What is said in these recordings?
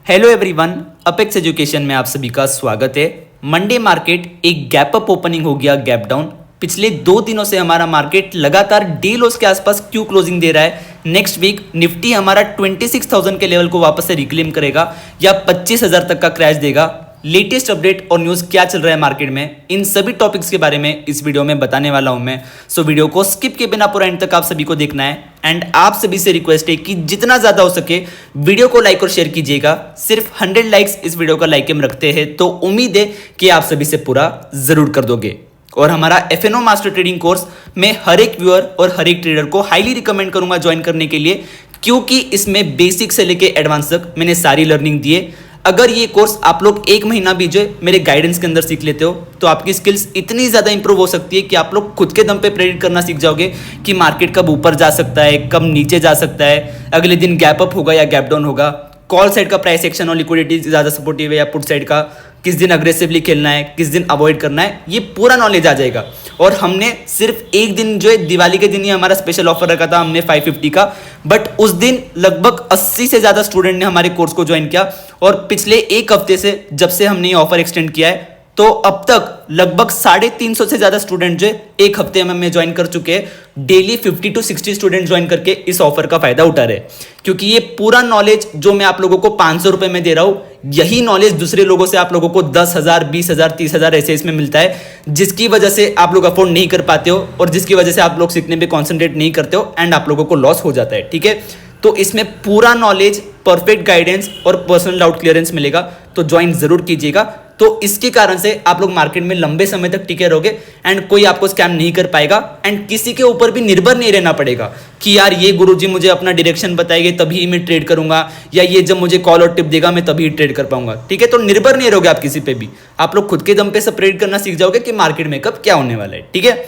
Hello everyone, apex education में आप सभी का स्वागत है। मंडे मार्केट एक गैप अप ओपनिंग हो गया, गैप डाउन। पिछले 2 दिनों से हमारा मार्केट लगातार डे लोस के आसपास क्यों क्लोजिंग दे रहा है। नेक्स्ट वीक निफ्टी हमारा 26,000 के लेवल को वापस से रिक्लेम करेगा या 25,000 तक का क्रैश देगा। लेटेस्ट अपडेट और न्यूज़ क्या चल रहा है मार्केट में, इन सभी टॉपिक्स के बारे में इस वीडियो में बताने वाला हूं मैं। सो वीडियो को स्किप के बिना पूरा एंड तक आप सभी को देखना है। एंड आप सभी से रिक्वेस्ट है कि जितना ज़्यादा हो सके वीडियो को लाइक और शेयर कीजिएगा। सिर्फ 100 लाइक्स इस वीडियो का लाइक हम रखते हैं, तो उम्मीद है कि आप सभी से पूरा ज़रूर कर दोगे। और हमारा FNO मास्टर ट्रेडिंग कोर्स में हर एक व्यूअर और हर एक ट्रेडर को हाईली रिकमेंड करूंगा ज्वाइन करने के लिए, क्योंकि इसमें बेसिक से लेके एडवांस तक मैंने सारी लर्निंग दी है। अगर ये कोर्स आप लोग 1 महीना भी जो मेरे गाइडेंस के अंदर सीख लेते हो तो आपकी स्किल्स इतनी ज़्यादा इंप्रूव हो सकती है कि आप लोग खुद के दम पे प्रेडिक्ट करना सीख जाओगे कि मार्केट कब ऊपर जा सकता है, कब नीचे जा सकता है, अगले दिन गैप अप होगा या गैप डाउन होगा, कॉल साइड का प्राइस एक्शन और लिक्विडिटी ज़्यादा सपोर्टिव है या पुट साइड का, किस दिन अग्रेसिवली खेलना है, किस दिन अवॉइड करना है, ये पूरा नॉलेज आ जाएगा। और हमने सिर्फ एक दिन जो है दिवाली के दिन ही हमारा स्पेशल ऑफर रखा था हमने 550 का, बट उस दिन लगभग 80 से ज़्यादा स्टूडेंट ने हमारे कोर्स को ज्वाइन किया। और पिछले 1 हफ्ते से जब से हमने ये ऑफर एक्सटेंड किया है तो अब तक लगभग 350 से ज़्यादा स्टूडेंट जो 1 हफ्ते में ज्वाइन कर चुके हैं। डेली 50 to 60 स्टूडेंट ज्वाइन करके इस ऑफर का फायदा उठा रहे हैं, क्योंकि ये पूरा नॉलेज जो मैं आप लोगों को 500 रुपए में दे रहा हूँ, यही नॉलेज दूसरे लोगों से आप लोगों को 10,000, 20,000, 30,000 ऐसे इसमें मिलता है, जिसकी वजह से आप लोग अफोर्ड नहीं कर पाते हो और जिसकी वजह से आप लोग सीखने पे कॉन्सेंट्रेट नहीं करते हो एंड आप लोगों को लॉस हो जाता है। ठीक है, तो इसमें पूरा नॉलेज, परफेक्ट गाइडेंस और पर्सनल डाउट क्लियरेंस मिलेगा, तो ज्वाइन जरूर कीजिएगा। तो इसके कारण से आप लोग मार्केट में लंबे समय तक टिके रहोगे एंड कोई आपको स्कैम नहीं कर पाएगा एंड किसी के ऊपर भी निर्भर नहीं रहना पड़ेगा कि यार ये गुरुजी मुझे अपना डायरेक्शन बताएंगे तभी मैं ट्रेड करूंगा या ये जब मुझे कॉल और टिप देगा मैं तभी ट्रेड कर पाऊंगा। ठीक है, तो निर्भर नहीं रहोगे आप किसी पे भी, आप लोग खुद के दम पे सब ट्रेड करना सीख जाओगे कि मार्केट में कब क्या होने वाला है। ठीक है,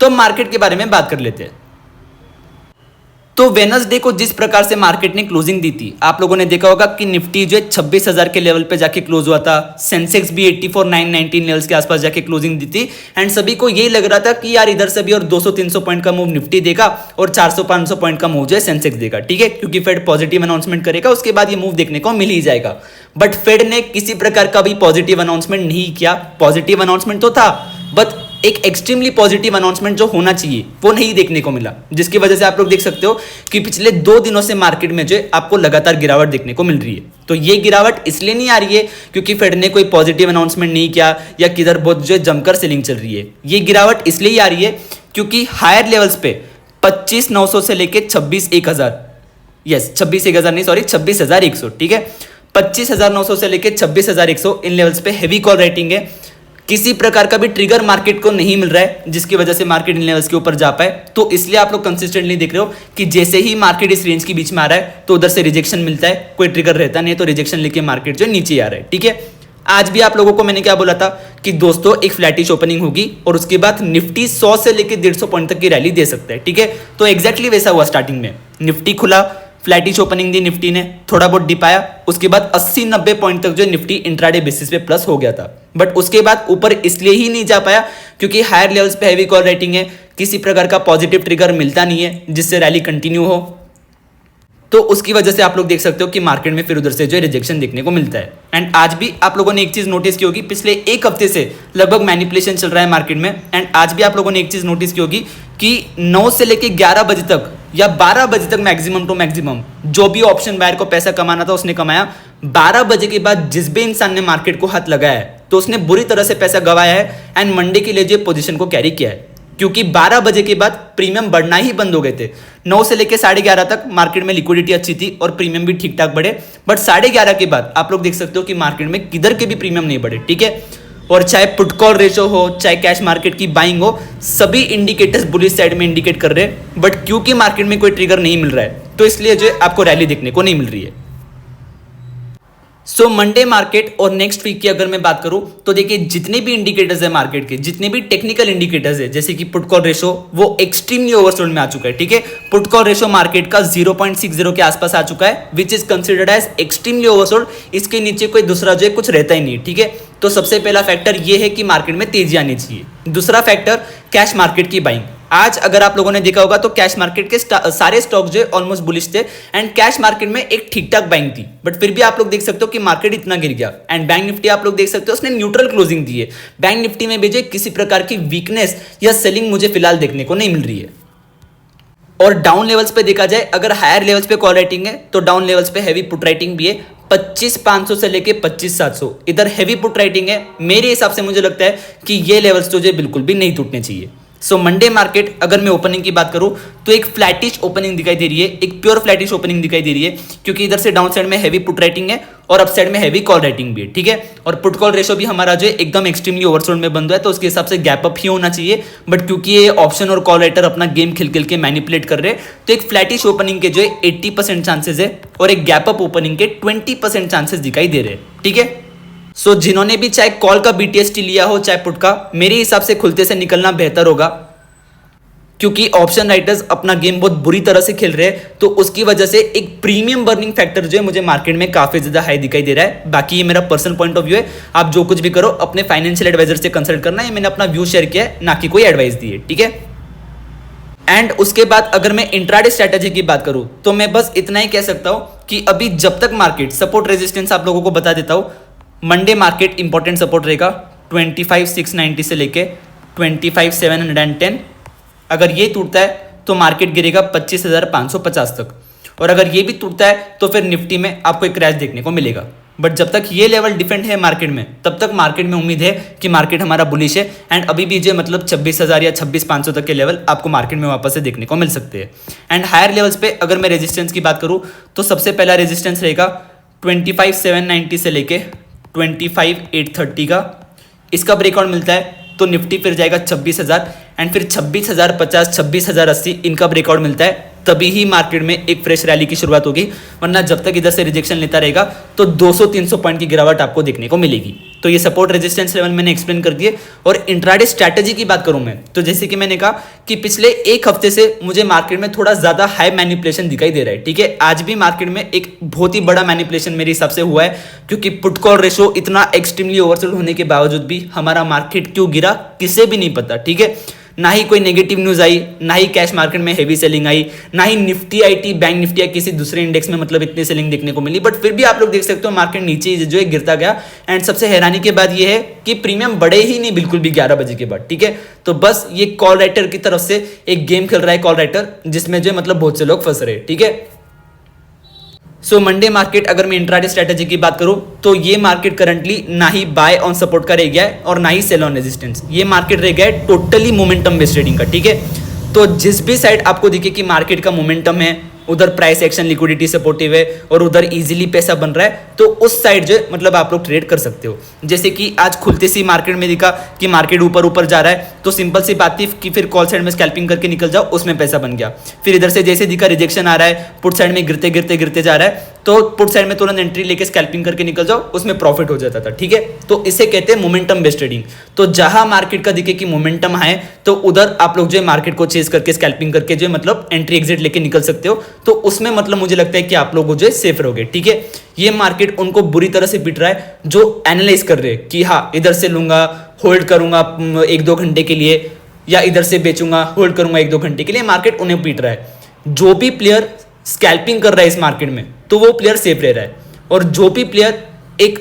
तो मार्केट के बारे में बात कर लेते हैं। तो वेडनेसडे को जिस प्रकार से मार्केट ने क्लोजिंग दी थी, आप लोगों ने देखा होगा कि निफ्टी जो है 26,000 के लेवल पे जाके क्लोज हुआ था, सेंसेक्स भी 84,919 लेवल्स के आसपास जाके क्लोजिंग दी थी एंड सभी को यही लग रहा था कि यार इधर से भी और 200-300 पॉइंट का मूव निफ्टी देगा और 400-500 पॉइंट का मूव जो है सेंसेक्स देगा। ठीक है, क्योंकि फेड पॉजिटिव अनाउंसमेंट करेगा, उसके बाद ये मूव देखने को मिल ही जाएगा। बट फेड ने किसी प्रकार का भी पॉजिटिव अनाउंसमेंट नहीं किया। पॉजिटिव अनाउंसमेंट तो था, बट एक एक्सट्रीमली पॉजिटिव अनाउंसमेंट जो होना चाहिए वो नहीं देखने को मिला, जिसकी वजह से आप लोग देख सकते हो कि पिछले 2 दिनों से मार्केट में जो आपको लगातार गिरावट देखने को मिल रही है। तो ये गिरावट इसलिए नहीं आ रही है क्योंकि फेड ने कोई पॉजिटिव अनाउंसमेंट नहीं किया या किधर बहुत जो जमकर सेलिंग चल रही है। ये गिरावट इसलिए आ रही है क्योंकि हायर लेवल्स पे 25,900 से लेके 26,100, यस 26,100 नहीं सॉरी 26,100, ठीक है, 25,900 से लेके 26,100 इन लेवल्स पे हेवी कॉल राइटिंग है। किसी प्रकार का भी ट्रिगर मार्केट को नहीं मिल रहा है जिसकी वजह से मार्केट इन लेवल्स के ऊपर जा पाए। तो इसलिए आप लोग कंसिस्टेंटली देख रहे हो कि जैसे ही मार्केट इस रेंज के बीच में आ रहा है तो उधर से रिजेक्शन मिलता है, कोई ट्रिगर रहता नहीं है तो रिजेक्शन लेके मार्केट जो नीचे आ रहा है। ठीक है, आज भी आप लोगों को मैंने क्या बोला था कि दोस्तों एक फ्लैटिश ओपनिंग होगी और उसके बाद निफ्टी 100 से लेके 150 पॉइंट तक की रैली दे सकता है। ठीक है, तो एग्जैक्टली वैसा हुआ। स्टार्टिंग में निफ्टी खुला, फ्लैटिश ओपनिंग दी निफ्टी ने, थोड़ा बहुत डिप आया, उसके बाद 80-90 पॉइंट तक जो निफ्टी इंट्राडे बेसिस पे प्लस हो गया था। बट उसके बाद ऊपर इसलिए ही नहीं जा पाया क्योंकि हायर लेवल्स पे हैवी कॉल राइटिंग है, किसी प्रकार का पॉजिटिव ट्रिगर मिलता नहीं है जिससे रैली कंटिन्यू हो। तो उसकी वजह से आप लोग देख सकते हो कि मार्केट में फिर उधर से जो है रिजेक्शन देखने को मिलता है। एंड आज भी आप लोगों ने एक चीज नोटिस की होगी, पिछले 1 हफ्ते से लगभग मैनिपुलेशन चल रहा है मार्केट में। एंड आज भी आप लोगों ने एक चीज नोटिस की होगी कि 9 से लेके 11 बजे तक या 12 बजे तक मैक्सिमम टू मैक्सिमम जो भी ऑप्शन बायर को पैसा कमाना था उसने कमाया। 12 बजे के बाद जिस भी इंसान ने मार्केट को हाथ लगाया है तो उसने बुरी तरह से पैसा गंवाया है एंड मंडे के लिए जो पोजीशन को कैरी किया है, क्योंकि 12 बजे के बाद प्रीमियम बढ़ना ही बंद हो गए थे। 9 से लेकर 11:30 तक मार्केट में लिक्विडिटी अच्छी थी और प्रीमियम भी ठीक ठाक बढ़े, बट 11:30 के बाद आप लोग देख सकते हो कि मार्केट में किधर के भी प्रीमियम नहीं बढ़े। ठीक है, और चाहे पुट कॉल रेशो हो चाहे कैश मार्केट की बाइंग हो, सभी इंडिकेटर्स बुलिश साइड में इंडिकेट कर रहे हैं। बट क्योंकि मार्केट में कोई ट्रिगर नहीं मिल रहा है तो इसलिए जो आपको रैली देखने को नहीं मिल रही है। सो मंडे मार्केट और नेक्स्ट वीक की अगर मैं बात करूं तो देखिए जितने भी इंडिकेटर्स है मार्केट के, जितने भी टेक्निकल इंडिकेटर्स है जैसे कि पुट कॉल रेशो वो एक्सट्रीमली ओवरसोल्ड में आ चुका है। ठीक है, पुट कॉल रेशो मार्केट का 0.60 के आसपास आ चुका है, which is considered as extremely oversold. इसके नीचे कोई दूसरा जो है कुछ रहता ही नहीं। ठीक है, तो सबसे पहला फैक्टर ये है कि मार्केट में तेजी आनी चाहिए। दूसरा फैक्टर कैश मार्केट की बाइंग। आज अगर आप लोगों ने देखा होगा तो कैश मार्केट के सारे स्टॉक जो है ऑलमोस्ट बुलिश थे एंड कैश मार्केट में एक ठीक ठाक बाइंग थी, बट फिर भी आप लोग देख सकते हो कि मार्केट इतना गिर गया। एंड बैंक निफ्टी आप लोग देख सकते हो उसने न्यूट्रल क्लोजिंग दी है। बैंक निफ्टी में भी जो किसी प्रकार की वीकनेस या सेलिंग मुझे फिलहाल देखने को नहीं मिल रही है। और डाउन लेवल्स पे देखा जाए, अगर हायर लेवल्स पे कॉल राइटिंग है तो डाउन लेवल्स पे हैवी पुट राइटिंग भी है 25,500 से लेके 25,700 इधर हैवी पुट राइटिंग है। मेरे हिसाब से मुझे लगता है कि ये लेवल्स तो जो बिल्कुल भी नहीं टूटने चाहिए। सो मंडे मार्केट अगर मैं ओपनिंग की बात करूं तो एक फ्लैटिश ओपनिंग दिखाई दे रही है, एक प्योर फ्लैटिश ओपनिंग दिखाई दे रही है, क्योंकि इधर से डाउन साइड में हैवी पुट राइटिंग है और अप साइड में हैवी कॉल राइटिंग भी है, ठीक है। और पुट कॉल रेशो भी हमारा जो है एकदम एक्सट्रीमली ओवरसोल्ड में बंद हुआ है, तो उसके हिसाब से गैप अप ही होना चाहिए। बट क्योंकि ये ऑप्शन और कॉल राइटर अपना गेम खेल के मैनिपुलेट कर रहे हैं, तो एक फ्लैटिश ओपनिंग के जो है 80% चांसेस है और एक गैप अप ओपनिंग के 20% चांसेस दिखाई दे रहे हैं, ठीक है। सो जिन्होंने भी चाहे कॉल का बीटीएसटी लिया हो चाहे पुट का, मेरे हिसाब से खुलते से निकलना बेहतर होगा, क्योंकि ऑप्शन राइटर्स अपना गेम बहुत बुरी तरह से खेल रहे हैं। तो उसकी वजह से एक प्रीमियम बर्निंग फैक्टर जो है मुझे मार्केट में काफी ज्यादा हाई दिखाई दे रहा है। बाकी ये मेरा पर्सनल पॉइंट ऑफ व्यू है, आप जो कुछ भी करो अपने फाइनेंशियल एडवाइजर से कंसल्ट करना है। मैंने अपना व्यू शेयर किया है, ना कि कोई एडवाइस दी है, ठीक है। एंड उसके बाद अगर मैं इंट्राडे स्ट्रैटेजी की बात करूं तो मैं बस इतना ही कह सकता हूं कि अभी जब तक मार्केट सपोर्ट रेजिस्टेंस आप लोगों को बता देता हूं, मंडे मार्केट इंपॉर्टेंट सपोर्ट रहेगा 25,690 से लेके 25,710। अगर ये टूटता है तो मार्केट गिरेगा 25,550 तक, और अगर ये भी टूटता है तो फिर निफ्टी में आपको एक क्रैश देखने को मिलेगा। बट जब तक ये लेवल डिफेंड है मार्केट में, तब तक मार्केट में उम्मीद है कि मार्केट हमारा बुलिश है। एंड अभी भी जो मतलब 26,000 या 26,500 तक के लेवल आपको मार्केट में वापस से देखने को मिल सकते हैं। एंड हायर लेवल्स पे अगर मैं रेजिस्टेंस की बात करूँ तो सबसे पहला रेजिस्टेंस रहेगा 25,790 से लेके 25,830 का। इसका ब्रेकआउट मिलता है तो निफ्टी फिर जाएगा 26,000 एंड फिर 26,050, 26,080 इनका ब्रेकआउट मिलता है, तभी ही मार्केट में एक फ्रेश रैली की शुरुआत होगी। वरना जब तक इधर से रिजेक्शन लेता रहेगा तो 200-300 पॉइंट की गिरावट आपको देखने को मिलेगी। तो ये सपोर्ट रेजिस्टेंस लेवल मैंने एक्सप्लेन कर दिए। और इंट्राडे स्ट्रैटेजी की बात करूं मैं तो जैसे कि मैंने कहा कि पिछले एक हफ्ते से मुझे मार्केट में थोड़ा ज्यादा हाई मैनिपुलेशन दिखाई दे रहा है, ठीक है। आज भी मार्केट में एक बहुत ही बड़ा मैनिपुलेशन मेरे हिसाब से हुआ है, क्योंकि पुट कॉल रेशो इतना एक्सट्रीमली ओवरसोल्ड होने के बावजूद भी हमारा मार्केट क्यों गिरा किसे भी नहीं पता, ठीक है। ना ही कोई नेगेटिव न्यूज आई, ना ही कैश मार्केट में हेवी सेलिंग आई, ना ही निफ्टी आईटी बैंक निफ्टी या किसी दूसरे इंडेक्स में मतलब इतनी सेलिंग देखने को मिली। बट फिर भी आप लोग देख सकते हो मार्केट नीचे जो है गिरता गया। एंड सबसे हैरानी की बात यह है कि प्रीमियम बढ़े ही नहीं बिल्कुल भी 11 बजे के बाद, ठीक है। तो बस ये कॉल राइटर की तरफ से एक गेम खेल रहा है कॉल राइटर, जिसमें जो मतलब बहुत से लोग फंस रहे हैं, ठीक है। सो मंडे मार्केट अगर मैं इंट्राडे स्ट्रैटेजी की बात करूं तो ये मार्केट करंटली ना ही बाय ऑन सपोर्ट का रह गया है और ना ही सेल ऑन रेजिस्टेंस। ये मार्केट रह गया है टोटली मोमेंटम बेस्ड ट्रेडिंग का, ठीक है। तो जिस भी साइड आपको दिखे कि मार्केट का मोमेंटम है, उधर प्राइस एक्शन लिक्विडिटी सपोर्टिव है और उधर इजीली पैसा बन रहा है, तो उस साइड जो मतलब आप लोग ट्रेड कर सकते हो। जैसे कि आज खुलते सी मार्केट में दिखा कि मार्केट ऊपर ऊपर जा रहा है, तो सिंपल सी बात थी कि फिर कॉल साइड में स्कैल्पिंग करके निकल जाओ, उसमें पैसा बन गया। फिर इधर से जैसे दिखा रिजेक्शन आ रहा है, पुट साइड में गिरते गिरते गिरते जा रहा है, तो पुट साइड में तुरंत एंट्री लेके स्कैल्पिंग करके निकल जाओ, उसमें प्रॉफिट हो जाता था, ठीक है। तो इसे कहते हैं मोमेंटम बेस्ड ट्रेडिंग। तो जहां मार्केट का दिखे कि मोमेंटम है तो उधर आप लोग जो मार्केट को चेस करके स्कैल्पिंग करके जो मतलब एंट्री एग्जिट लेके निकल सकते हो। तो उसमें मतलब मुझे लगता है कि आप लोग जो है सेफ रहोगे, ठीक है। ये मार्केट उनको बुरी तरह से पिट रहा है जो एनालाइज कर रहे हैं कि हाँ इधर से लूंगा, होल्ड करूंगा 1-2 घंटे के लिए, या इधर से बेचूंगा, होल्ड करूंगा 1-2 घंटे के लिए। मार्केट उन्हें पीट रहा है। जो भी प्लेयर स्कैल्पिंग कर रहा है इस मार्केट में तो वो प्लेयर सेफ रह रहा है, और जो भी प्लेयर एक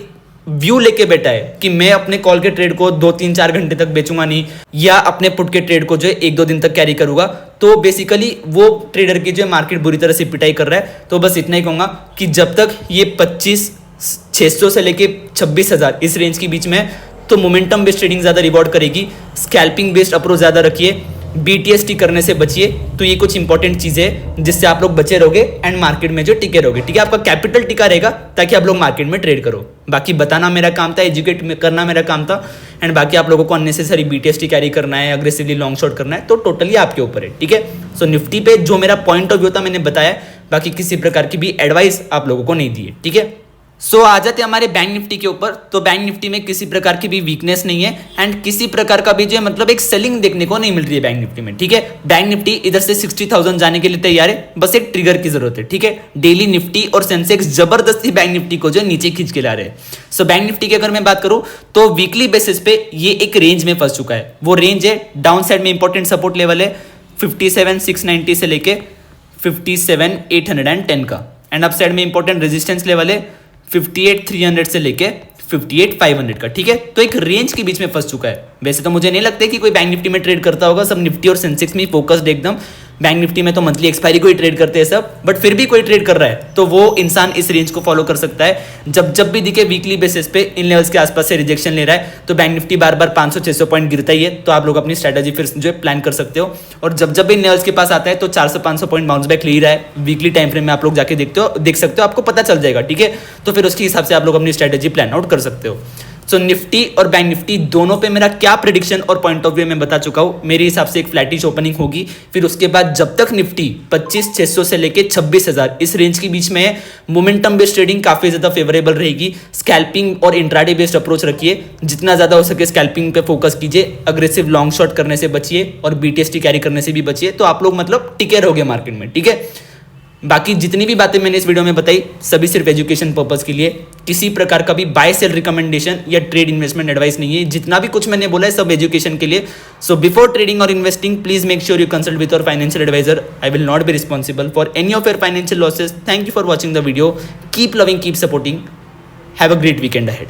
व्यू लेके बैठा है कि मैं अपने कॉल के ट्रेड को 2-3-4 घंटे तक बेचूंगा नहीं, या अपने पुट के ट्रेड को जो है 1-2 दिन तक कैरी करूंगा, तो बेसिकली वो ट्रेडर की जो है मार्केट बुरी तरह से पिटाई कर रहा है। तो बस इतना ही कहूंगा कि जब तक ये 25,600 से लेके 26,000 इस रेंज के बीच में, तो मोमेंटम बेस्ड ट्रेडिंग ज्यादा रिवॉर्ड करेगी। स्कैल्पिंग बेस्ड अप्रोच ज्यादा रखिए, बीटीएसटी करने से बचिए। तो ये कुछ इंपॉर्टेंट चीजें हैं जिससे आप लोग बचे रहोगे एंड मार्केट में जो टिके रहोगे, ठीक है। आपका कैपिटल टिका रहेगा ताकि आप लोग मार्केट में ट्रेड करो। बाकी बताना मेरा काम था, एजुकेट करना मेरा काम था। एंड बाकी आप लोगों को अननेसेसरी बीटीएसटी कैरी करना है, अग्रेसिवली लॉन्ग शॉट करना है, तो टोटली आपके ऊपर है, ठीक है। सो निफ्टी पे जो मेरा पॉइंट ऑफ व्यू था मैंने बताया, बाकी किसी प्रकार की भी एडवाइस आप लोगों को नहीं दी है, ठीक है। सो आ जाते हमारे बैंक निफ्टी के ऊपर। तो बैंक निफ्टी में किसी प्रकार की भी वीकनेस नहीं है एंड किसी प्रकार का भी जो मतलब एक सेलिंग देखने को नहीं मिल रही है बैंक निफ्टी में, ठीक है। बैंक निफ्टी इधर से 60,000 जाने के लिए तैयार है, बस एक ट्रिगर की जरूरत है, ठीक है। डेली निफ्टी और सेंसेक्स जबरदस्ती बैंक निफ्टी को जो नीचे खींच के ला रहे हैं। सो बैंक निफ्टी की अगर मैं बात करूं तो वीकली बेसिस पे ये एक रेंज में फंस चुका है। वो रेंज है डाउन साइड में इंपॉर्टेंट सपोर्ट लेवल है 57,690 से लेके 57,810 का। एंड अप साइड में इंपॉर्टेंट रेजिस्टेंस लेवल है 58,300 से लेके 58,500 का। ठीक है, तो एक रेंज के बीच में फंस चुका है। वैसे तो मुझे नहीं लगता कि कोई बैंक निफ्टी में ट्रेड करता होगा, सब निफ्टी और सेंसेक्स में फोकस्ड एकदम। बैंक निफ्टी में तो मंथली एक्सपायरी को ही ट्रेड करते हैं सब, बट फिर भी कोई ट्रेड कर रहा है तो वो इंसान इस रेंज को फॉलो कर सकता है। जब भी दिखे वीकली बेसिस पे इन लेवल्स के आसपास से रिजेक्शन ले रहा है तो बैंक निफ्टी बार बार 500-600 पॉइंट गिरता ही है, तो आप लोग अपनी स्ट्रेटेजी फिर जो है प्लान कर सकते हो। और जब भी इन लेवल्स के पास आता है तो 400-500 पॉइंट बाउंस बैक ले ही रहा है, वीकली टाइम फ्रेम में आप लोग जाके देख सकते हो, आपको पता चल जाएगा। ठीक है, तो फिर उसके हिसाब से आप लोग अपनी स्ट्रेटेजी प्लान आउट कर सकते हो। सो निफ्टी और बैंक निफ्टी दोनों पे मेरा क्या प्रेडिक्शन और पॉइंट ऑफ व्यू मैं बता चुका हूं। मेरे हिसाब से एक फ्लैटिश ओपनिंग होगी, फिर उसके बाद जब तक निफ्टी 25,600 से लेके 26,000 इस रेंज के बीच में है, मोमेंटम बेस्ड ट्रेडिंग काफी ज्यादा फेवरेबल रहेगी। स्कैल्पिंग और इंट्राडे बेस्ड अप्रोच रखिए, जितना ज्यादा हो सके स्कैल्पिंग पे फोकस कीजिए, अग्रेसिव लॉन्ग शॉट करने से बचिए और बीटीएसटी कैरी करने से भी बचिए, तो आप लोग मतलब टिके रहोगे मार्केट में। ठीक है, बाकी जितनी भी बातें मैंने इस वीडियो में बताई सभी सिर्फ एजुकेशन पर्पस के लिए, किसी प्रकार का भी बाय सेल रिकमेंडेशन या ट्रेड इन्वेस्टमेंट एडवाइस नहीं है। जितना भी कुछ मैंने बोला है सब एजुकेशन के लिए। सो बिफोर ट्रेडिंग और investing please make sure you consult with your financial advisor. I will not be responsible for any of your financial losses. Thank you for watching the video. Keep loving, keep supporting. Have a great weekend ahead.